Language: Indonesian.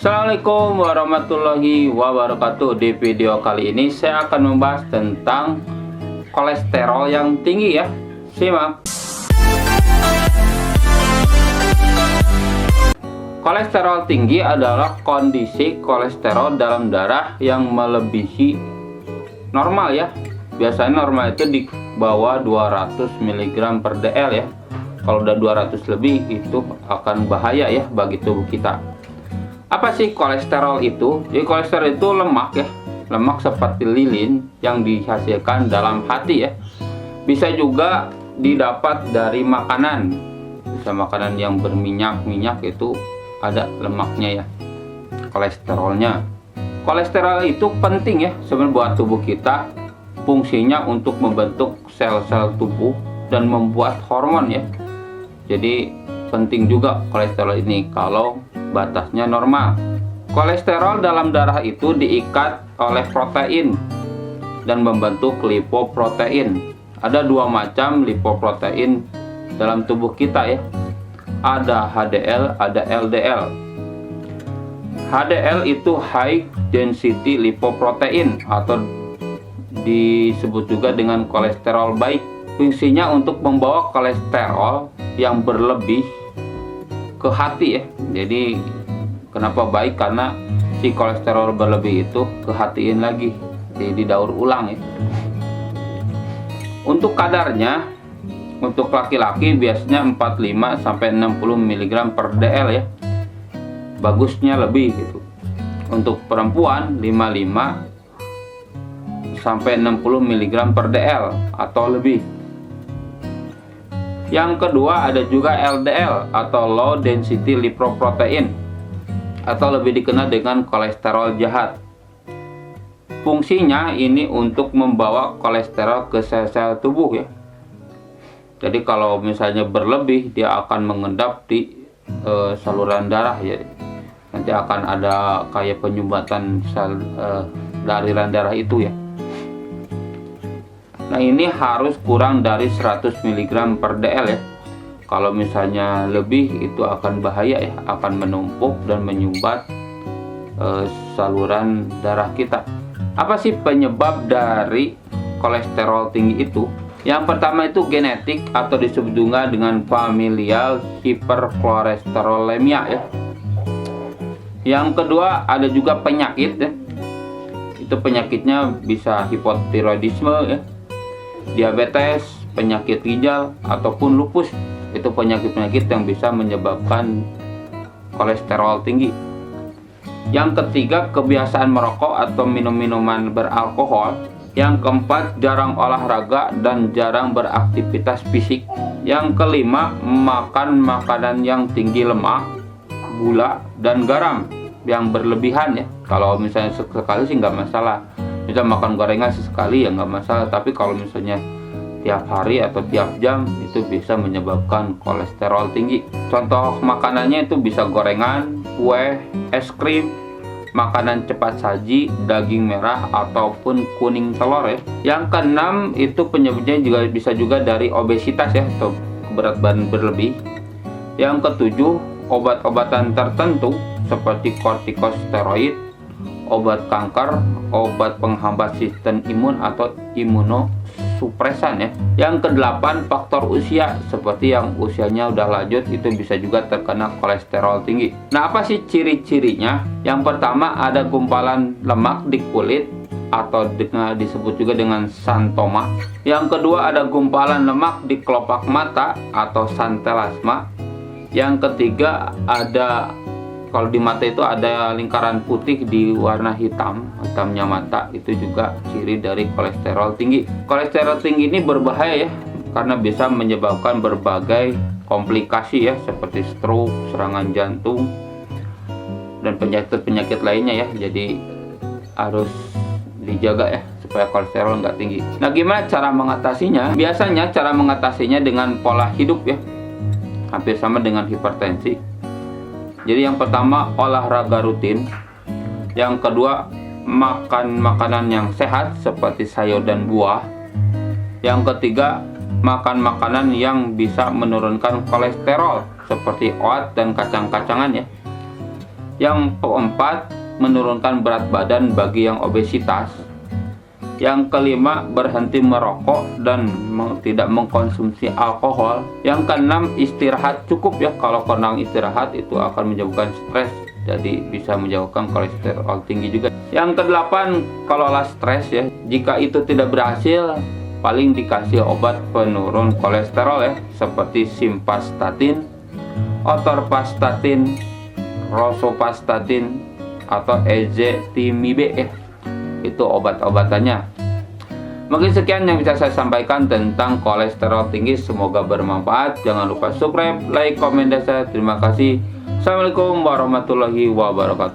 Assalamualaikum warahmatullahi wabarakatuh. Di video kali ini saya akan membahas tentang kolesterol yang tinggi ya. Simak. Kolesterol tinggi adalah kondisi kolesterol dalam darah yang melebihi normal ya. Biasanya normal itu di bawah 200 mg per dl ya. Kalau udah 200 lebih itu akan bahaya ya bagi tubuh kita. Apa sih kolesterol itu? Jadi kolesterol itu lemak ya, lemak seperti lilin yang dihasilkan dalam hati ya. Bisa juga didapat dari makanan, bisa makanan yang berminyak itu ada lemaknya ya, kolesterolnya. Kolesterol itu penting ya sebenarnya buat tubuh kita, fungsinya untuk membentuk sel-sel tubuh dan membuat hormon ya. Jadi penting juga kolesterol ini kalau batasnya normal. Kolesterol dalam darah itu diikat oleh protein dan membentuk lipoprotein. Ada dua macam lipoprotein dalam tubuh kita ya. Ada HDL, ada LDL. HDL itu high density lipoprotein atau disebut juga dengan kolesterol baik. Fungsinya untuk membawa kolesterol yang berlebih ke hati ya. Jadi kenapa baik? Karena si kolesterol berlebih itu kehatiin lagi, jadi didaur ulang ya. Untuk kadarnya, untuk laki-laki biasanya 45 sampai 60 mg per dl ya. Bagusnya lebih gitu. Untuk perempuan 55 sampai 60 mg per dl atau lebih. Yang kedua ada juga LDL atau low density lipoprotein atau lebih dikenal dengan kolesterol jahat. Fungsinya ini untuk membawa kolesterol ke sel-sel tubuh ya. Jadi kalau misalnya berlebih dia akan mengendap di saluran darah ya. Nanti akan ada kayak penyumbatan sel aliran darah itu ya. Nah ini harus kurang dari 100 mg per dl ya. Kalau misalnya lebih itu akan bahaya ya, akan menumpuk dan menyumbat saluran darah kita. Apa sih penyebab dari kolesterol tinggi itu? Yang pertama itu genetik atau disebut juga dengan familial hiperkolesterolemia ya. Yang kedua ada juga penyakit ya. Itu penyakitnya bisa hipotiroidisme ya, diabetes, penyakit ginjal, ataupun lupus. Itu penyakit-penyakit yang bisa menyebabkan kolesterol tinggi. Yang ketiga, kebiasaan merokok atau minum-minuman beralkohol. Yang keempat, jarang olahraga dan jarang beraktivitas fisik. Yang kelima, makan makanan yang tinggi lemak, gula, dan garam yang berlebihan ya. Kalau misalnya sekali sih nggak masalah. Misal makan gorengan sesekali ya nggak masalah, tapi kalau misalnya tiap hari atau tiap jam itu bisa menyebabkan kolesterol tinggi. Contoh makanannya itu bisa gorengan, kue, es krim, makanan cepat saji, daging merah ataupun kuning telur ya. Yang keenam itu penyebabnya juga bisa juga dari obesitas ya atau berat badan berlebih. Yang ketujuh, obat-obatan tertentu seperti kortikosteroid, obat kanker, obat penghambat sistem imun atau imunosupresan ya. Yang kedelapan, faktor usia seperti yang usianya udah lanjut itu bisa juga terkena kolesterol tinggi. Nah apa sih ciri-cirinya? Yang pertama ada gumpalan lemak di kulit atau disebut juga dengan xanthoma. Yang kedua ada gumpalan lemak di kelopak mata atau xanthelasma. Yang ketiga ada, kalau di mata itu ada lingkaran putih di warna hitamnya mata, itu juga ciri dari kolesterol tinggi. Kolesterol tinggi ini berbahaya ya, karena bisa menyebabkan berbagai komplikasi ya, seperti stroke, serangan jantung, dan penyakit-penyakit lainnya ya. Jadi harus dijaga ya, supaya kolesterol nggak tinggi. Nah gimana cara mengatasinya? Biasanya cara mengatasinya dengan pola hidup ya, hampir sama dengan hipertensi. Jadi yang pertama olahraga rutin. Yang kedua makan makanan yang sehat seperti sayur dan buah. Yang ketiga makan makanan yang bisa menurunkan kolesterol seperti oat dan kacang-kacangan ya. Yang keempat, menurunkan berat badan bagi yang obesitas. Yang kelima, berhenti merokok dan tidak mengkonsumsi alkohol. Yang keenam, istirahat cukup ya. Kalau kurang istirahat itu akan menyebabkan stres, jadi bisa menyebabkan kolesterol tinggi juga. Yang kedelapan, kelola stres ya. Jika itu tidak berhasil, paling dikasih obat penurun kolesterol ya, seperti simvastatin, atorvastatin, rosuvastatin, atau ezetimibe ya. Itu obat-obatannya. Mungkin sekian yang bisa saya sampaikan tentang kolesterol tinggi. Semoga bermanfaat. Jangan lupa subscribe, like, komen, dan share. Terima kasih. Assalamualaikum warahmatullahi wabarakatuh.